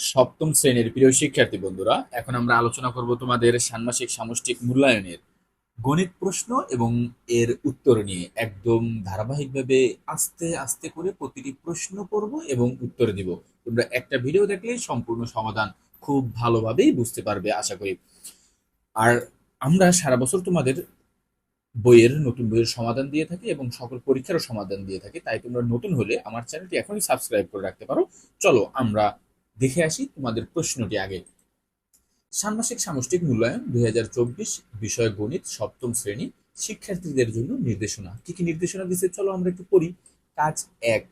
সপ্তম শ্রেণীর প্রিয় শিক্ষার্থী বন্ধুরা, এখন আমরা আলোচনা করব তোমাদের ষান্মাসিক সামষ্টিক মূল্যায়নের গণিত প্রশ্ন এবং এর উত্তর নিয়ে। একদম ধারাবাহিকভাবে আস্তে আস্তে করে প্রতিটি প্রশ্ন করব এবং উত্তর দিব। তোমরা একটা ভিডিও দেখলেই সম্পূর্ণ সমাধান খুব ভালোভাবেই বুঝতে পারবে আশা করি। আর আমরা সারা বছর তোমাদের নতুন বইয়ের সমাধান দিয়ে থাকি এবং সকল পরীক্ষারও সমাধান দিয়ে থাকি। তাই তোমরা নতুন হলে আমার চ্যানেলটি এখনই সাবস্ক্রাইব করে রাখতে পারো। চলো আমরা দেখে আসি তোমাদের প্রশ্নটি আগে। ষান্মাসিক সামষ্টিক মূল্যায়ন 2024, বিষয় গণিত, সপ্তম শ্রেণী, শিক্ষার্থীদের জন্য নির্দেশনা। কি কি নির্দেশনা দিচ্ছে চলো আমরা একটু পড়ি। কাজ 1,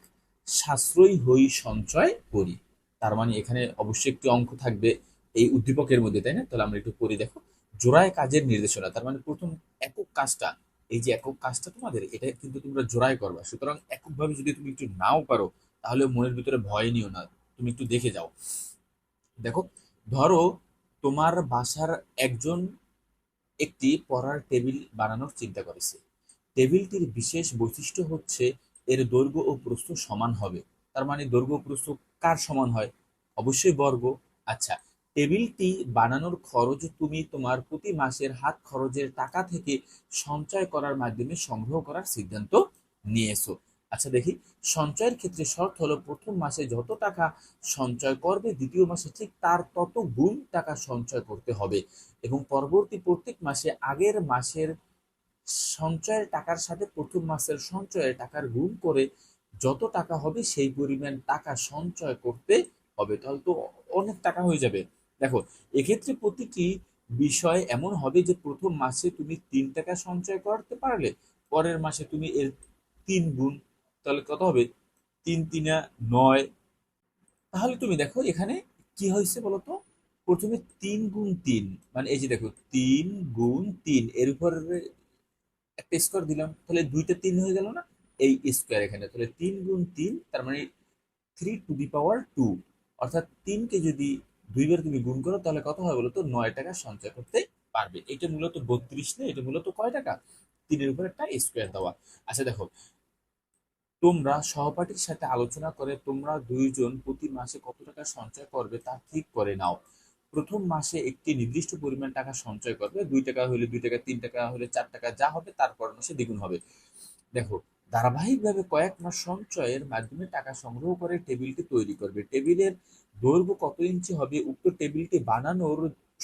সাশ্রয়ী হই সঞ্চয় করি। তার মানে এখানে অবশ্যই একটি অঙ্ক থাকবে এই উদ্দীপকের মধ্যে, তাই না? তাহলে আমরা একটু পড়ি। দেখো, জোড়ায় কাজের নির্দেশনা। তার মানে প্রথম একক কাজটা, এই যে একক কাজটা তোমাদের, এটা কিন্তু তোমরা জোড়ায় করবা। সুতরাং এককভাবে যদি তুমি একটু নাও পারো তাহলে মনের ভিতরে ভয় নিও না, তুমি একটু দেখে যাও। দেখো, ধরো তোমার বাসার একজন একটি পড়ার টেবিল বানানোর চিন্তা করেছে। টেবিলটির বিশেষ বৈশিষ্ট্য হচ্ছে এর দৈর্ঘ্য ও প্রস্থ সমান হবে। তার মানে দৈর্ঘ্য ও প্রস্থ কার সমান হয়? অবশ্যই বর্গ। আচ্ছা, টেবিলটি বানানোর খরচ তুমি তোমার প্রতি মাসের হাত খরচের টাকা থেকে সঞ্চয় করার মাধ্যমে সংগ্রহ করার সিদ্ধান্ত নিয়েছো। আচ্ছা দেখি, সঞ্চয়ের ক্ষেত্রে শর্ত হলো প্রথম মাসে যত টাকা সঞ্চয় করবে দ্বিতীয় মাসে ঠিক তার তত গুণ টাকা সঞ্চয় করতে হবে এবং পরবর্তী প্রত্যেক মাসে আগের মাসের সঞ্চয়ের টাকার সাথে প্রথম মাসের সঞ্চয়ের টাকার গুণ করে যত টাকা হবে সেই পরিমাণ টাকা সঞ্চয় করতে হবে। তাহলে তো অনেক টাকা হয়ে যাবে। দেখো, এক্ষেত্রে প্রতিটি বিষয় এমন হবে যে প্রথম মাসে তুমি 3 টাকা সঞ্চয় করতে পারলে পরের মাসে তুমি এর 3 গুণ। তাহলে কত হবে? 3 3 9। তাহলে তুমি দেখো এখানে কি হয়েছে বলতো। প্রথমে 3 গুণ 3, মানে এই যে দেখো 3 গুণ 3, এর উপর একটা স্কোয়ার দিলাম, তাহলে দুইটা 3 হয়ে গেল না? এই স্কোয়ার এখানে, তাহলে 3 গুণ 3 তার মানে 3 টু দি পাওয়ার 2। অর্থাৎ 3কে যদি 2 বার তুমি গুণ করো তাহলে কত হয় বলতো? 9 টাকা সঞ্চয় করতে পারবে। এটা মূলত 32 না, এটা মূলত কয় টাকা? 3-এর উপর একটা স্কোয়ার দেওয়া। আচ্ছা দেখো, তোমরা সহপাঠীর সাথে আলোচনা করে তোমরা দুইজন প্রতি মাসে কত টাকা সঞ্চয় করবে তা ঠিক করে নাও। প্রথম মাসে একটি নির্দিষ্ট পরিমাণ টাকা সঞ্চয় করবে, 2 টাকা হলে 2 টাকা, 3 টাকা হলে 4 টাকা, যা হবে তারপর মাসে দ্বিগুণ হবে। দেখো, ধারাবাহিকভাবে কয়েক মাস সঞ্চয়ের মাধ্যমে টাকা সংগ্রহ করে টেবিলটি তৈরি করবে। টেবিলের দৈর্ঘ্য কত ইঞ্চি হবে উক্ত টেবিলটি বানানোর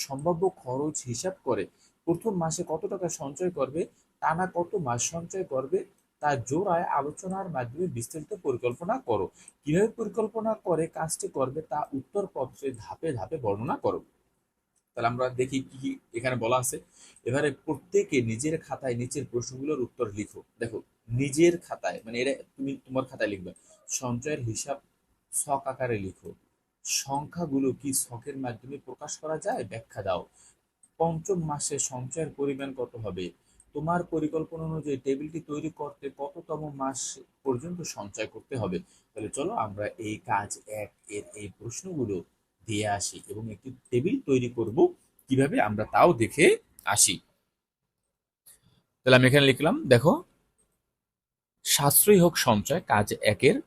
সম্ভাব্য খরচ হিসাব করে প্রথম মাসে কত টাকা সঞ্চয় করবে, টানা কত মাস সঞ্চয় করবে তা জোড়ায় আলোচনার মাধ্যমে বিস্তারিত পরিকল্পনা করো। কিভাবে পরিকল্পনা করে কাজটি করবে তা উত্তরপত্রে ধাপে ধাপে বর্ণনা করো। তাহলে আমরা দেখি কি কি এখানে বলা আছে। এবারে প্রত্যেকে নিজের খাতায় নিচের প্রশ্নগুলোর উত্তর লিখো। দেখো, নিজের খাতায় মানে এটা তুমি তোমার খাতায় লিখবে। সঞ্চয়ের হিসাব ছক আকারে লিখো। সংখ্যাগুলো কি ছকের মাধ্যমে প্রকাশ করা যায়? ব্যাখ্যা দাও। পঞ্চম মাসে সঞ্চয়ের পরিমাণ কত হবে? তোমার পরিকল্পনা অনুযায়ী টেবিলটি তৈরি করতে কততম মাস পর্যন্ত সঞ্চয় করতে হবে? তাহলে চলো আমরা এই কাজ 1 এর এই প্রশ্নগুলো দিয়ে আসি এবং একটি টেবিল তৈরি করব কিভাবে আমরা তাও দেখে আসি। তাহলে আমি এখানে লিখলাম, দেখো, সাশ্রয়ী হোক সঞ্চয় কাজ 1-এর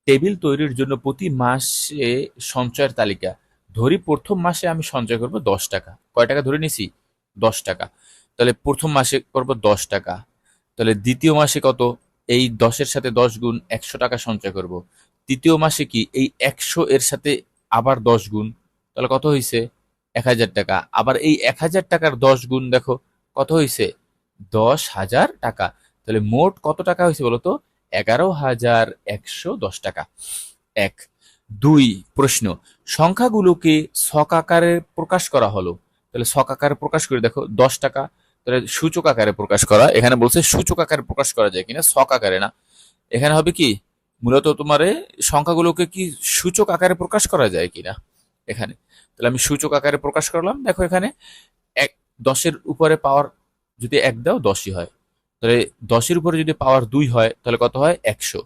টেবিল তৈরির জন্য প্রতি মাসে সঞ্চয়ের তালিকা। ধরি প্রথম মাসে আমি সঞ্চয় করব 10 টাকা। কয় টাকা ধরে নিছি? 10 টাকা। তাহলে প্রথম মাসে করব 10 টাকা। তাহলে দ্বিতীয় মাসে কত? এই 10-এর সাথে 10 গুণ 100 টাকা সঞ্চয় করব। তৃতীয় মাসে কি এই 100 এর সাথে আবার 10 গুণ, তাহলে কত হয়েছে? 1000 টাকা। আবার এই 1000 টাকার 10 গুণ দেখো কত হয়েছে? 10,000 টাকা। তাহলে মোট কত টাকা হয়েছে বলতো? 11,110 টাকা। 1 2 প্রশ্ন, সংখ্যাগুলোকে ছক আকারে প্রকাশ করা হলো। তাহলে ছক আকারে প্রকাশ করে দেখো 10 টাকা। তাহলে সূচক আকারে প্রকাশ করা, এখানে বলছে সূচক আকারে প্রকাশ করা যায় কিনা, ছক আকারে না। এখানে হবে কি, মূলত তোমার সংখ্যাগুলোকে কি সূচক আকারে প্রকাশ করা যায় কিনা এখানে। তাহলে আমি সূচক আকারে প্রকাশ করলাম। দেখো এখানে এক 10-এর উপরে পাওয়ার যদি 1 দাও 10ই হয়। তাহলে 10-এর উপরে যদি পাওয়ার 2 হয় তাহলে কত হয়? 100।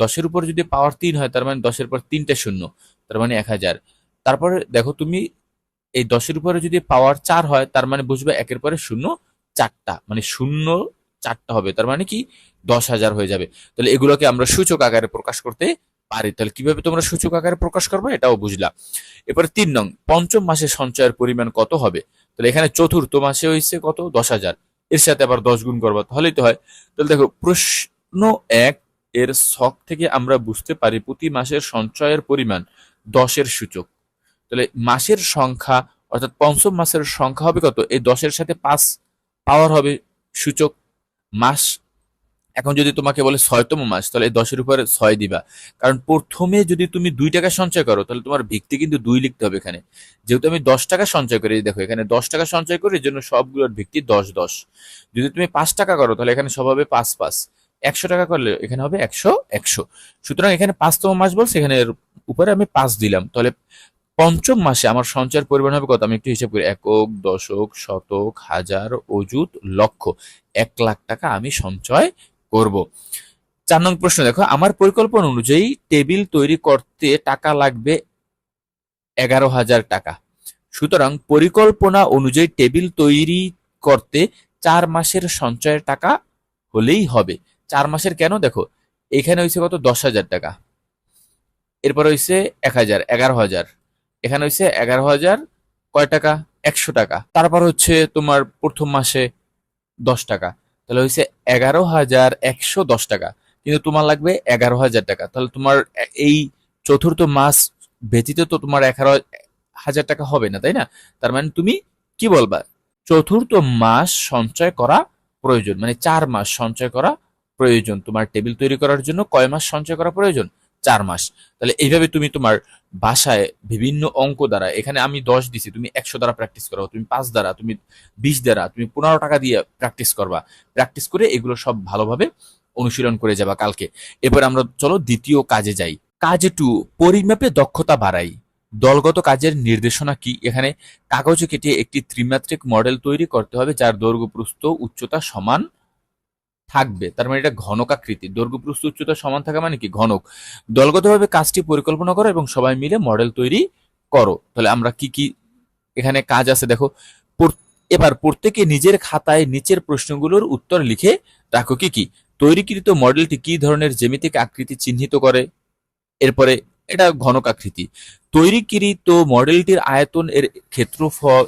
10-এর উপরে যদি পাওয়ার 3 হয় তার মানে 10-এর পর 3টে শূন্য, তার মানে 1000। তারপরে দেখো তুমি এই 10-এর উপরে যদি পাওয়ার 4 হয় তার মানে বুঝবে 1-এর পরে শূন্য 4টা, মানে শূন্য 4টা হবে, তার মানে কি 10,000 হয়ে যাবে। তাহলে এগুলোকে আমরা সূচক আকারে প্রকাশ করতে পারি। তাহলে কিভাবে তোমরা সূচক আকারে প্রকাশ করবে এটাও বুঝলা। এরপরে ৩ নং, পঞ্চম মাসে সঞ্চয়ের পরিমাণ কত হবে? তাহলে এখানে চতুর্থ মাসে হয়েছে কত? ১০,০০০। এর সাথে আবার ১০ গুণ করবা, তাহলেই তো হয়। তাহলে দেখো প্রশ্ন ১ এর ছক থেকে আমরা বুঝতে পারি প্রতি মাসের সঞ্চয়ের পরিমাণ ১০ এর সূচক। তাহলে মাসের সংখ্যা অর্থাৎ পঞ্চম মাসের সংখ্যা হবে কত? এই ১০ এর সাথে ৫ পাওয়ার হবে সূচক। মাস এখন যদি তোমাকে বলে ৬তম মাস, তাহলে এই ১০ এর উপরে ৬ দিবা। কারণ প্রথমে যদি তুমি ২ টাকা সঞ্চয় করো তাহলে তোমার ভিত্তি কিন্তু ২ লিখতে হবে এখানে। যেহেতু আমি ১০ টাকা সঞ্চয় করি, দেখো এখানে ১০ টাকা সঞ্চয় করি, এর জন্য সবগুলোর ভিত্তি ১০ ১০। যদি তুমি ৫ টাকা করো তাহলে এখানে সব হবে ৫ ৫। ১০০ টাকা করলে এখানে হবে ১০০ ১০০। সুতরাং এখানে ৫তম মাস বলছে, এখানে এর উপরে আমি ৫ দিলাম। তাহলে পঞ্চম মাসে আমার সঞ্চয়ের পরিমাণ হবে কত? আমি একটু হিসাব করি। একক, দশক, শতক, হাজার, অযুত, লক্ষ। ১,০০,০০০ টাকা আমি সঞ্চয় করব। ৪ নং প্রশ্ন দেখো, আমার পরিকল্পনা অনুযায়ী টেবিল তৈরি করতে টাকা লাগবে ১১,০০০ টাকা। সুতরাং পরিকল্পনা অনুযায়ী টেবিল তৈরি করতে ৪ মাসের সঞ্চয়ের টাকা হলেই হবে। ৪ মাসের কেন? দেখো এখানে হয়েছে কত? ১০,০০০ টাকা। এরপর হয়েছে ১,০০০, ১১,০০০। এখানে হয়েছে ১১,০০০ কয় টাকা? ১০০ টাকা। তারপর হচ্ছে তোমার প্রথম মাসে ১০ টাকা, তাহলে হয়েছে ১১,১১০ টাকা। কিন্তু তোমার লাগবে ১১,০০০ টাকা। তাহলে তোমার এই চতুর্থ মাস ব্যতীত তো তোমার ১১,০০০ টাকা হবে না, তাই না? তার মানে তুমি কি বলবা? চতুর্থ মাস সঞ্চয় করা প্রয়োজন, মানে ৪ মাস সঞ্চয় করা প্রয়োজন। তোমার টেবিল তৈরি করার জন্য কয় মাস সঞ্চয় করা প্রয়োজন? ৪ মাস। তাহলে এইভাবে তুমি তোমার বাসায় বিভিন্ন অঙ্ক দ্বারা, এখানে আমি ১০ দিছি, তুমি ১০০ দ্বারা প্র্যাকটিস করো, তুমি ৫ দ্বারা, তুমি ২০ দ্বারা, তুমি ১৫ টাকা দিয়ে প্র্যাকটিস করবা। প্র্যাকটিস করে এগুলো সব ভালোভাবে অনুশীলন করে যাবা কালকে। এবার আমরা চলো দ্বিতীয় কাজে যাই। কাজ ২, পরিমাপে দক্ষতা বাড়াই। দলগত কাজের নির্দেশনা কি? এখানে কাগজে কেটে একটি ত্রিমাত্রিক মডেল তৈরি করতে হবে যার দৈর্ঘ্য, প্রস্থ, উচ্চতা সমান থাকবে। তার মানে এটা ঘনকাকৃতি। দৈর্ঘ্য, প্রস্থ, উচ্চতা সমান থাকা মানে কি? ঘনক। দলগতভাবে কাজটি পরিকল্পনা করো এবং সবাই মিলে মডেল তৈরি করো। তাহলে আমরা কি কি এখানে কাজ আছে দেখো। এবার প্রত্যেকে নিজের খাতায় নিচের প্রশ্নগুলোর উত্তর লিখে রাখো। কি কি? তৈরিকৃত মডেলটি কি ধরনের জ্যামিতিক আকৃতি চিহ্নিত করে? এরপরে এটা ঘনকাকৃতি। তৈরিকৃত মডেলটির আয়তন, এর ক্ষেত্রফল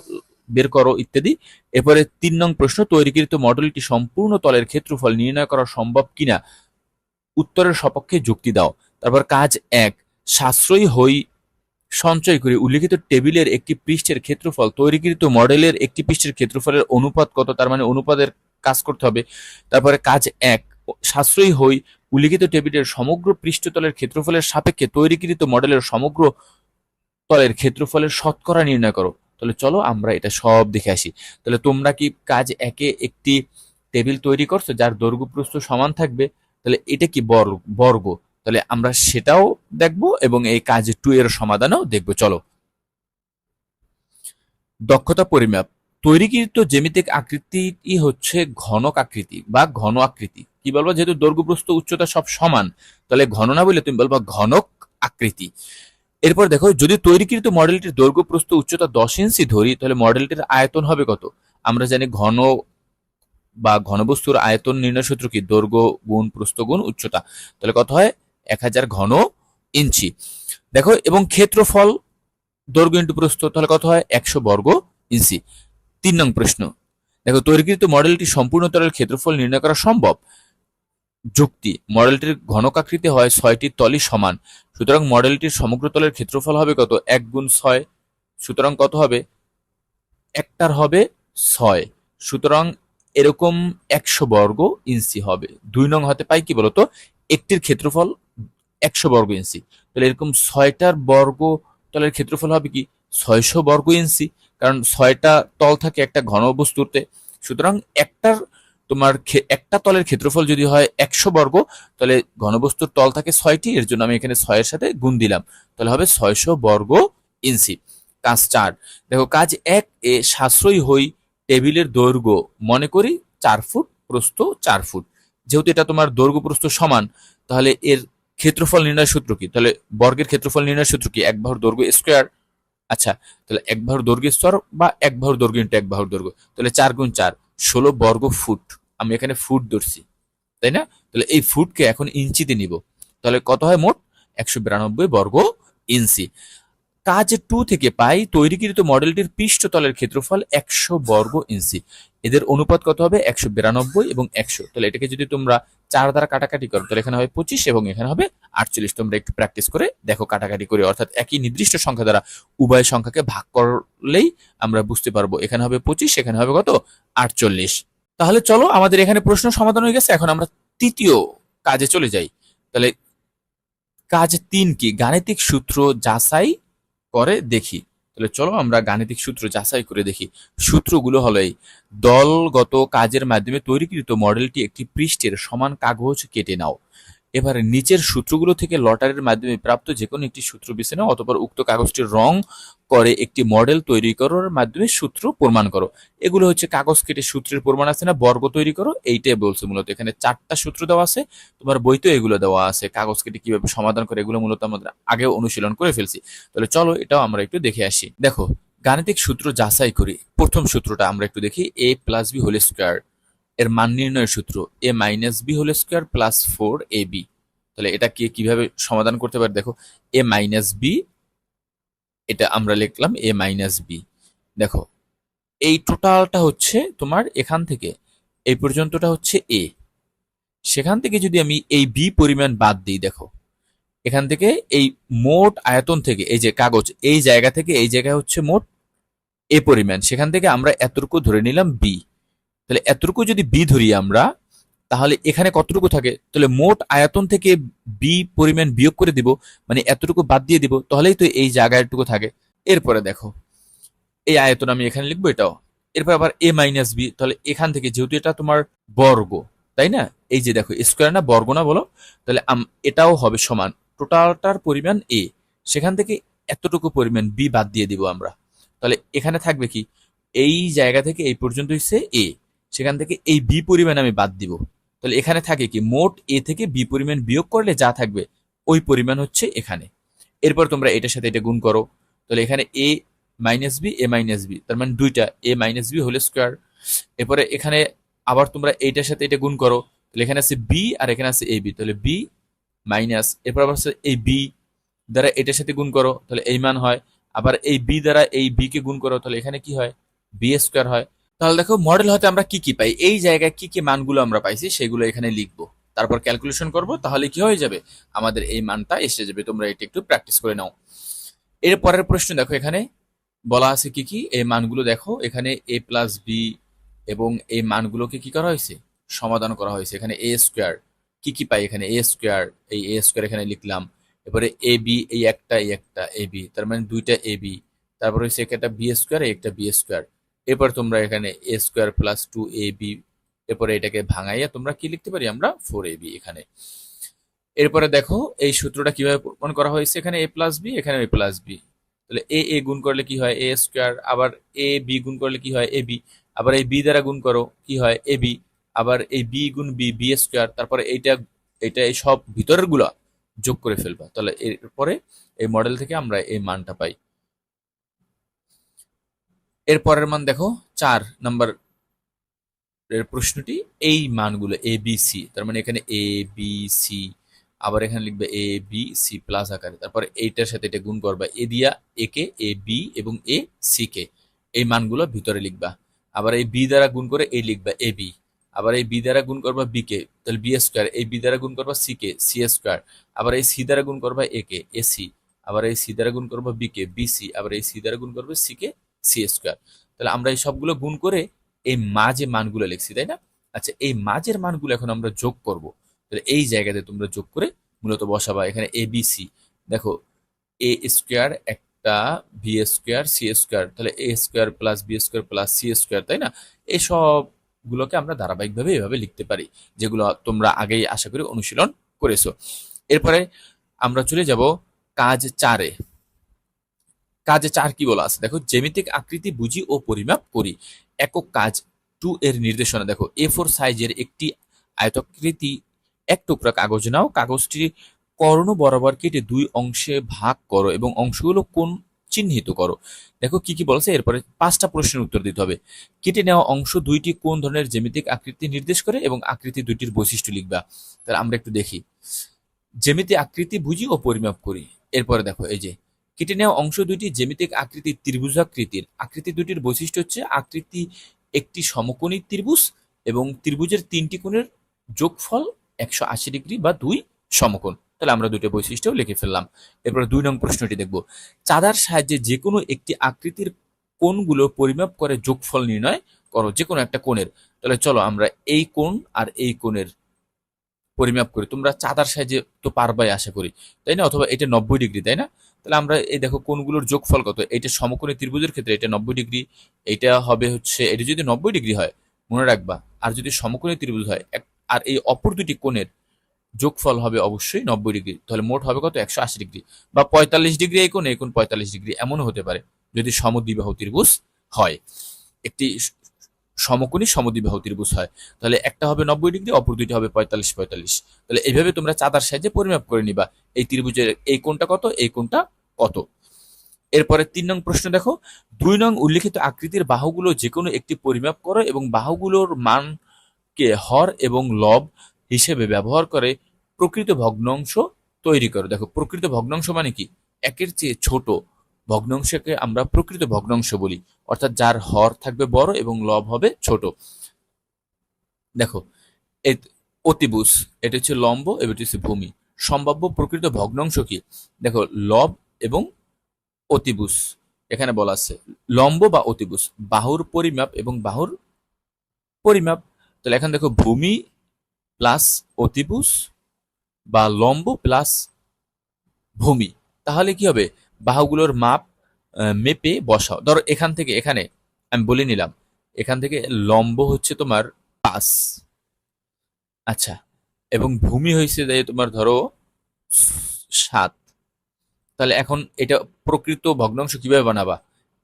বের করো ইত্যাদি। এরপরে ৩ নং প্রশ্ন, তৈরিকৃত মডেলটি সম্পূর্ণ তলের ক্ষেত্রফল নির্ণয় করা সম্ভব কিনা উত্তরের সপক্ষে যুক্তি দাও। তারপর কাজ ১, সাশ্রয়ী হই সঞ্চয় করে উল্লিখিত টেবিলের একটি পৃষ্ঠের ক্ষেত্রফল তৈরিকৃত মডেলের একটি পৃষ্ঠের ক্ষেত্রফলের অনুপাত কত? তার মানে অনুপাতের কাজ করতে হবে। তারপরে কাজ ১, সাশ্রয়ী হই উল্লিখিত টেবিলের সমগ্র পৃষ্ঠতলের ক্ষেত্রফলের সাপেক্ষে তৈরিকৃত মডেলের সমগ্র তলের ক্ষেত্রফলের শতকরা নির্ণয় করো। তাহলে চলো আমরা এটা সব দেখে আসি। তাহলে তোমরা কি কাজ ১-এ একটি টেবিল তৈরি করছো যার দৈর্ঘ্য প্রস্থ সমান থাকবে? তাহলে এটা কি বর্গ। তাহলে আমরা সেটাও দেখব এবং এই কাজ ২ এর সমাধানও দেখব। চলো। দক্ষতা পরিমাপ। তৈরিকৃত জ্যামিতিক আকৃতিই হচ্ছে ঘনক আকৃতি বা ঘন আকৃতি। কি বলবো? যেহেতু দৈর্ঘ্য, প্রস্থ, উচ্চতা সব সমান, তাহলে ঘন না বলে তুমি বলবা ঘনক আকৃতি। এরপর দেখো, যদি তৈরিকৃত মডেলটির দৈর্ঘ্য, প্রস্থ, উচ্চতা ১০ ইঞ্চি ধরি তাহলে মডেলটির আয়তন হবে কত? আমরা জানি ঘন বা ঘনবস্তুর আয়তন নির্ণয় সূত্র কি? দৈর্ঘ্য গুণ প্রস্থ গুণ উচ্চতা। তাহলে কত হয়? ১,০০০ ঘন ইঞ্চি। দেখো, এবং ক্ষেত্রফল দৈর্ঘ্য ইন্টু প্রস্থ, তাহলে কত হয়? ১০০ বর্গ ইঞ্চি। ৩ নং প্রশ্ন দেখো, তৈরিকৃত মডেলটি সম্পূর্ণ তলের ক্ষেত্রফল নির্ণয় করা সম্ভব। যুক্তি: মডেলটির ঘনকাকৃতি হয় ৬টি তলই সমান, সুতরাং মডেলটির সমগ্র তলের ক্ষেত্রফল হবে কত? ১ গুণ ৬। সুতরাং কত হবে? একটার হবে ৬, সুতরাং এরকম ১০০ বর্গ ইঞ্চি হবে। ২ নং হতে পাই কি বলতো? একটির ক্ষেত্রফল ১০০ বর্গ ইঞ্চি, তাহলে এরকম ৬টার বর্গ তলের ক্ষেত্রফল হবে কি? ৬০০ বর্গ ইঞ্চি। কারণ ৬টা তল থাকে একটা ঘনবস্তুতে, সুতরাং একটার তোমার একটা তলের ক্ষেত্রফল যদি হয় ১০০ বর্গ, তাহলে ঘনবস্তুর তল থাকে ৬টি, এর জন্য আমি এখানে ৬ এর সাথে গুণ দিলাম, তাহলে হবে ৬০০ বর্গ ইঞ্চি। কাজ ৪ দেখো, কাজ ১ এ সাশ্রয়ী হই টেবিলের দৈর্ঘ্য মনে করি ৪ ফুট, প্রস্থ ৪ ফুট। যেহেতু এটা তোমার দৈর্ঘ্য প্রস্থ সমান, তাহলে এর ক্ষেত্রফল নির্ণয় সূত্র কি? তাহলে বর্গের ক্ষেত্রফল নির্ণয় সূত্র কি? ১ বাহুর দৈর্ঘ্য স্কোয়ার। আচ্ছা, তাহলে ১ বাহুর দৈর্ঘ্য স্তর বা ১ বাহুর দৈর্ঘ্য ইন্টু ১ বাহুর দৈর্ঘ্য, তাহলে ৪ গুণ ৪ ১৬ বর্গ ফুট। আমি এখানে ফুট ধরছি, তাই না? তাহলে এই ফুটকে এখন ইঞ্চিতে নিব, তাহলে কত হয় মোট? 192 বর্গ ইঞ্চি। কাজ 2 থেকে পাই তৈরিকৃত মডেলটির পৃষ্ঠতলের ক্ষেত্রফল 100 বর্গ ইঞ্চি। এদের অনুপাত কত হবে? 192 এবং 100। তাহলে এটাকে যদি তোমরা 4 দ্বারা কাটাকাটি করো তাহলে এখানে হবে 25 এবং এখানে হবে 48। তোমরা একটু প্র্যাকটিস করে দেখো কাটাকাটি করে, অর্থাৎ একই নির্দিষ্ট সংখ্যা দ্বারা উভয় সংখ্যাকে ভাগ করলেই আমরা বুঝতে পারবো এখানে হবে 25, এখানে হবে কত? 48। তাহলে চলো, আমাদের এখানে প্রশ্ন সমাধান হয়ে গেছে। এখন আমরা তৃতীয় কাজে চলে যাই। তাহলে কাজ 3 কি? গাণিতিক সূত্র যাচাই করে দেখি। তাহলে চলো আমরা গাণিতিক সূত্র যাচাই করে দেখি। সূত্রগুলো হলো এই: দলগত কাজের মাধ্যমে তৈরিকৃত মডেলটি একটি পৃষ্ঠের সমান কাগজ কেটে নাও। এবার নিচের সূত্রগুলো থেকে লটারির মাধ্যমে প্রাপ্ত যে কোনো একটি সূত্র বেছে নাও, অতঃপর উক্ত কাগজটির রং করে একটি মডেল তৈরি করার মাধ্যমে সূত্র প্রমাণ করো। এগুলো হচ্ছে কাগজ কেটে সূত্রের প্রমাণ আছে না, বর্গ তৈরি করো, এইটাই বলছে মূলত। এখানে 4টা সূত্র দেওয়া আছে, তোমার বইতেও এগুলো দেওয়া আছে। কাগজ কেটে কিভাবে সমাধান করে এগুলো মূলত আমরা আগেও অনুশীলন করে ফেলছি। তাহলে চলো এটাও আমরা একটু দেখে আসি। দেখো, গাণিতিক সূত্র যাচাই করি। প্রথম সূত্রটা আমরা একটু দেখি। a plus B whole square এর মান নির্ণয়ের সূত্র a minus B whole square plus 4ab। তাহলে এটা কিভাবে সমাধান করতে পারি? দেখো, a মাইনাস বি, এটা আমরা লিখলাম a মাইনাস বি। দেখো, এই টোটালটা হচ্ছে তোমার এখান থেকে এই পর্যন্তটা হচ্ছে a। সেখান থেকে যদি আমি এই b পরিমাণ বাদ দিই, দেখো এখান থেকে এই মোট আয়তন থেকে এই যে কাগজ, এই জায়গা থেকে এই জায়গায় হচ্ছে মোট a পরিমাণ, সেখান থেকে আমরা এতটুকু ধরে নিলাম b। তাহলে এতটুকু যদি b ধরি আমরা, তাহলে এখানে কতটুকু থাকে? তাহলে মোট আয়তন থেকে বি পরিমাণ বিয়োগ করে দিব, মানে এতটুকু বাদ দিয়ে দিব, তাহলেই তো এই জায়গাটুকু থাকে। এরপরে দেখো, এই আয়তন আমি এখানে লিখবো এটাও। এরপর আবার এ মাইনাস বি, তাহলে এখান থেকে যেহেতু এটা তোমার বর্গ, তাই না? এই যে দেখো স্কোয়ার না বর্গ না বলো, তাহলে এটাও হবে সমান টোটালটার পরিমাণ এ, সেখান থেকে এতটুকু পরিমাণ বি বাদ দিয়ে দিব আমরা। তাহলে এখানে থাকবে কি? এই জায়গা থেকে এই পর্যন্ত হচ্ছে এ, সেখান থেকে এই বি পরিমাণ আমি বাদ দিব। তাহলে এখানে থাকে কি? মোট এ থেকে বি পরিমাণ বিয়োগ করলে যা থাকবে ওই পরিমাণ হচ্ছে এখানে। এরপর তোমরা এটার সাথে এটা গুণ করো। তাহলে এখানে এ মাইনাস বি, এ মাইনাস বি, তার মানে দুইটা এ মাইনাস বি হোল স্কোয়ার। এরপরে এখানে আবার তোমরা এইটার সাথে এটা গুণ করো। তাহলে এখানে আছে বি আর এখানে আছে এ বি, তাহলে বি মাইনাস, এরপর আবার এই বি দ্বারা এটার সাথে গুণ করো, তাহলে এই মান হয়। আবার এই বি দ্বারা এই বি কে গুণ করো, তাহলে এখানে কি হয়? বি স্কোয়ার হয়। তাহলে দেখো মডেল হতে আমরা কি কি পাই, এই জায়গায় কি কি মানগুলো আমরা পাইছি সেগুলো এখানে লিখবো, তারপর ক্যালকুলেশন করব, তাহলে কি হয়ে যাবে? আমাদের এই মানটা এসে যাবে। তোমরা এটা একটু প্র্যাকটিস করে নাও। এর পরের প্রশ্ন দেখো, এখানে বলা আছে কি কি এই মানগুলো। দেখো এখানে এ প্লাস বি এবং এই মানগুলোকে কি করা হয়েছে? সমাধান করা হয়েছে। এখানে এ স্কোয়ার কি কি পাই? এখানে এ স্কোয়ার, এই এ স্কোয়ার এখানে লিখলাম। এবারে এ বি, এই একটা এ বি, তার মানে দুইটা এ বি। তারপর হচ্ছে একটা বি স্কোয়ার, একটা বি স্কোয়ার। এরপর তোমরা এখানে এ স্কোয়ার প্লাস 2ab, এরপরে এটাকে ভাঙাইয়া তোমরা কি লিখতে পারি আমরা? 4ab এখানে। এরপরে দেখো এই সূত্রটা কিভাবে প্রমাণ করা হয়েছে। এখানে এ প্লাস বি, এখানে এ প্লাস বি, তাহলে এ এ গুণ করলে কি হয়? এ স্কোয়ার। আবার এ বি গুণ করলে কি হয়? A B. আবার এই বি দ্বারা গুণ করো, কি হয়? A B. আবার এই বি গুণ বি, বি স্কোয়ার। তারপরে এইটা এটা এই সব ভিতরের গুলা যোগ করে ফেলবা, তাহলে এরপরে এই মডেল থেকে আমরা এই মানটা পাই। এর পরের মান দেখো, 4 নাম্বার এর প্রশ্নটি, এই মানগুলো এ বি সি, তার মানে এখানে এ বি সি, আবার এখানে লিখবে এ বি সি প্লাস আকারে, তারপরে এইটার সাথে এটা গুণ করবা, এ দিয়া এ কে, এ বি এবং এ সি কে, এই মানগুলো ভিতরে লিখবা। আবার এই বি দ্বারা গুণ করে এই লিখবা এ বি। আবার এই বি দ্বারা গুণ করবা বি কে, তাহলে বি স্কোয়ার। এই বি দ্বারা গুণ করবা সি কে, সি স্কোয়ার। আবার এই সি দ্বারা গুণ করবা এ কে, এ সি। আবার এই সি দ্বারা গুণ করবা বি কে, বি সি। আবার এই সি দ্বারা গুণ করবে সি কে, সি স্কোয়ার। তাহলে আমরা এই সবগুলো গুণ করে এই মাঝে মানগুলো লিখছি, তাই না? আচ্ছা, এই মাঝের মানগুলো এখন আমরা যোগ করব। তাহলে এই জায়গাতে তোমরা যোগ করে মূলত বসাবা। এখানে এ বি সি, দেখো এ স্কোয়ার একটা, বি স্কোয়ার, সি স্কোয়ার, তাহলে A square plus B square plus C square, তাই না? এই সবগুলোকে আমরা ধারাবাহিকভাবে এভাবে লিখতে পারি, যেগুলো তোমরা আগেই আশা করি অনুশীলন করেছো। এরপরে আমরা চলে যাব কাজ 4-এ। কাজে 4 কি বলা আছে? দেখো, জ্যামিতিক আকৃতি বুঝি ও পরিমাপ করি। একক কাজ 2 এর নির্দেশনা দেখো, A4 সাইজের একটি আয়তাকৃতি এক টুকরা কাগজ নাও, কাগজটি কর্ণ বরাবর কেটে 2 অংশে ভাগ করো এবং অংশগুলো কোণ চিহ্নিত করো। দেখো কি কি বলছে, এরপরে 5টা প্রশ্নের উত্তর দিতে হবে। কেটে নেওয়া অংশ 2টি কোন ধরনের জ্যামিতিক আকৃতি নির্দেশ করে এবং আকৃতি 2টির বৈশিষ্ট্য লিখবা। তাহলে আমরা একটু দেখি। জ্যামিতি আকৃতি বুঝি ও পরিমাপ করি। এরপরে দেখো এই যে কেটে নেওয়া অংশ দুটি জ্যামিতিক আকৃতির ত্রিভুজাকৃতির। আকৃতি দুটির বৈশিষ্ট্য হচ্ছে আকৃতি একটি সমকোণী ত্রিভুজ এবং ত্রিভুজের তিনটি কোণের যোগফল 180 ডিগ্রি বা দুই সমকোণ। তাহলে আমরা দুটো বৈশিষ্ট্য লিখে ফেললাম। এরপরে 2 নং প্রশ্নটি দেখব। চাঁদার সাহায্যে যে কোনো একটি আকৃতির কোণগুলো পরিমাপ করে যোগফল নির্ণয় করো, যে কোনো একটা কোণের। তাহলে চলো আমরা এই কোণ আর এই কোণের পরিমাপ করি। তোমরা চাঁদার সাহায্যে তো পারবাই আশা করি, তাই না? অথবা এটা 90 ডিগ্রি, তাই না? তাহলে আমরা এই দেখো কোণগুলোর যোগফল কত। এটা সমকোণী ত্রিভুজের ক্ষেত্রে এটা 90 ডিগ্রি, এটা হবে হচ্ছে, এটা যদি 90 ডিগ্রি হয় মনে রাখবা, আর যদি সমকোণী ত্রিভুজ হয় আর এই অপর দুটি কোণের যোগফল হবে অবশ্যই 90 ডিগ্রি, তাহলে মোট হবে কত 180 ডিগ্রি। বা 45 ডিগ্রি এই কোণ 45 ডিগ্রি, এমনও হতে পারে যদি সমদ্বিবাহু ত্রিভুজ হয়, একটি সমকোণী সমদ্বিবাহু ত্রিভুজ হয়। তাহলে একটা হবে 90 ডিগ্রি, অপর দুইটা হবে 45 45। তাহলে এইভাবে তোমরা চাঁদার সাহায্যে পরিমাপ করে নিবা এই ত্রিভুজের এই কোণটা কত, এই কোণটা কত। এরপরে 3 নং প্রশ্ন দেখো। 2 নং উল্লেখিত আকৃতির বাহুগুলো যে কোনো একটি পরিমাপ করো এবং বাহুগুলোর মানকে হর এবং লব হিসেবে ব্যবহার করে প্রকৃত ভগ্নাংশ তৈরি করো। দেখো প্রকৃত ভগ্নাংশ মানে কি, একের চেয়ে ছোট ভগ্নাংশকে আমরা প্রকৃত ভগ্নাংশ বলি, অর্থাৎ যার হর থাকবে বড় এবং লব হবে ছোট। দেখো এই অতিভুজ, এটা হচ্ছে লম্ব, এবং এটা হচ্ছে ভূমি। সম্ভাব্য প্রকৃত ভগ্নাংশ কি, দেখো লব এবং অতিভুজ। এখানে বলা আছে লম্ব বা অতিভুজ, বাহুর পরিমাপ এবং বাহুর পরিমাপ। তাহলে এখন দেখো ভূমি প্লাস অতিভুজ বা লম্ব প্লাস ভূমি, তাহলে কি হবে, বাহুগুলোর মাপ মেপে বসাও। ধরো এখান থেকে এখানে আমি বলে নিলাম, এখান থেকে লম্ব হচ্ছে তোমার 5, আচ্ছা, এবং ভূমি হয়েছে তোমার ধরো 7। তাহলে এখন এটা প্রকৃত ভগ্নাংশ কিভাবে বানাবা,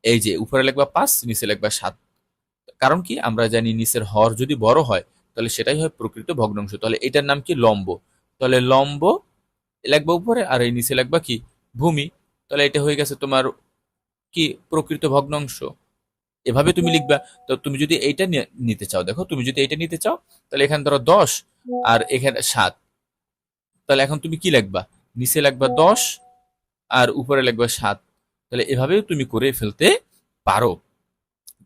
এই যে উপরে লিখবা 5, নিচে লিখবা 7। কারণ কি, আমরা জানি নিচের হর যদি বড় হয় তাহলে সেটাই হয় প্রকৃত ভগ্নাংশ। তাহলে এটার নাম কি, লম্ব। তাহলে লম্ব লিখবা উপরে, আর এই নিচে লিখবা কি, ভূমি। তাহলে এটা হয়ে গেছে তোমার কি, প্রকৃত ভগ্নাংশ। এভাবে তুমি লিখবা। তো তুমি যদি এইটা নিতে চাও, দেখো তুমি যদি এইটা নিতে চাও তাহলে এখানে ধরো 10 আর এখানে 7, তাহলে এখন তুমি কি লিখবা, নিচে লিখবা 10 আর উপরে লিখবা 7। তাহলে এভাবেও তুমি করে ফেলতে পারো।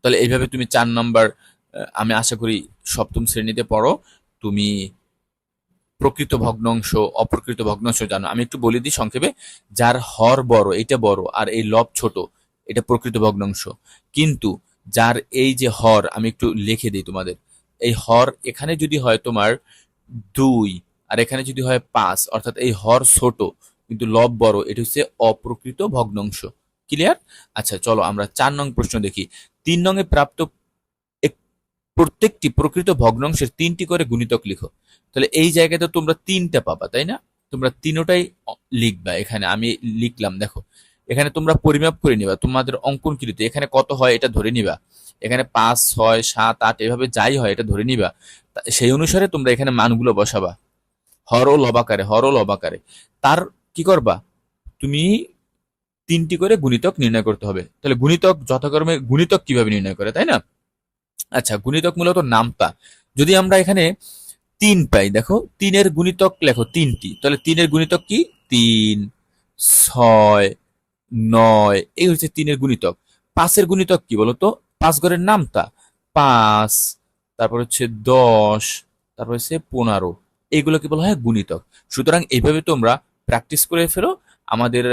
তাহলে এইভাবে তুমি 4 নম্বর, আমি আশা করি সপ্তম শ্রেণীতে পড়ো, তুমি প্রকৃত ভগ্নাংশ অপ্রকৃত ভগ্নাংশ জানো। আমি একটু বলে দিই সংক্ষেপে, যার হর বড় এটা বড় আর এই লব ছোট এটা প্রকৃত ভগ্নাংশ। কিন্তু যার এই যে হর, আমি একটু লিখে দিই তোমাদের, এই হর এখানে যদি হয় তোমার 2 আর এখানে যদি হয় 5, অর্থাৎ এই হর ছোট কিন্তু লব বড়, এটা হচ্ছে অপ্রকৃত ভগ্নাংশ। ক্লিয়ার? আচ্ছা চলো আমরা 4 নং প্রশ্ন দেখি। 3 নং এ প্রাপ্ত প্রত্যেকটি প্রকৃত ভগ্নাংশের 3টি করে গুণিতক লিখো। তাহলে এই জায়গাতে তোমরা 3টা পাবা, তাই না? তোমরা তিনটাই লিখবা। এখানে আমি লিখলাম, দেখো এখানে তোমরা পরিমাপ করে নিবা তোমাদের অঙ্কন কৃতে, এখানে কত হয় এটা ধরে নিবা। এখানে 5 6 7 8 এভাবে যাই হয় এটা ধরে নিবা। সেই অনুসারে তোমরা এখানে মানগুলো বসাবা, হর ও লবাকারে, হর ও লবাকারে। তার কি করবা, তুমি 3টি করে গুণিতক নির্ণয় করতে হবে। তাহলে গুণিতক যথাক্রমে, গুণিতক কিভাবে নির্ণয় করে, তাই না? আচ্ছা, গুণিতক মূলত নামতা। যদি আমরা এখানে 3 পাই, দেখো 3-এর গুণিতক লেখো 3টি, তাহলে 3-এর গুণিতক কি, 3 6 9, এই হচ্ছে 3-এর গুণিতক। 5-এর গুণিতক কি বলতো, 5 ঘরের নামতা 5, তারপর হচ্ছে 10, তারপর হচ্ছে 15, এইগুলোকে বলা হয় গুণিতক। সুতরাং এইভাবে তোমরা প্র্যাকটিস করে ফেলো। আমাদের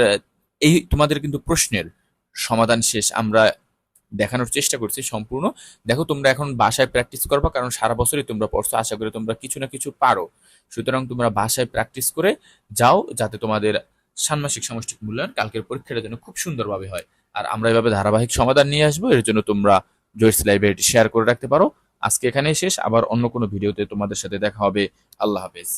এই তোমাদের কিন্তু প্রশ্নের সমাধান শেষ, আমরা দেখানোর চেষ্টা করছি সম্পূর্ণ। দেখো তোমরা এখন বাসায় প্র্যাকটিস করবা, কারণ সারা বছরই তোমরা পড়ছো, আশা করি তোমরা কিছু না কিছু পারো। সুতরাং তোমরা বাসায় প্র্যাকটিস করে যাও, যাতে তোমাদের ষান্মাসিক সামষ্টিক মূল্যায়ন কালকের পরীক্ষাটা যেন খুব সুন্দরভাবে হয়। আর আমরা এভাবে ধারাবাহিক সমাধান নিয়ে আসবো, এর জন্য তোমরা জয়েস লাইব্রেরিটি শেয়ার করে রাখতে পারো। আজকে এখানেই শেষ, আবার অন্য কোনো ভিডিওতে তোমাদের সাথে দেখা হবে। আল্লাহ হাফেজ।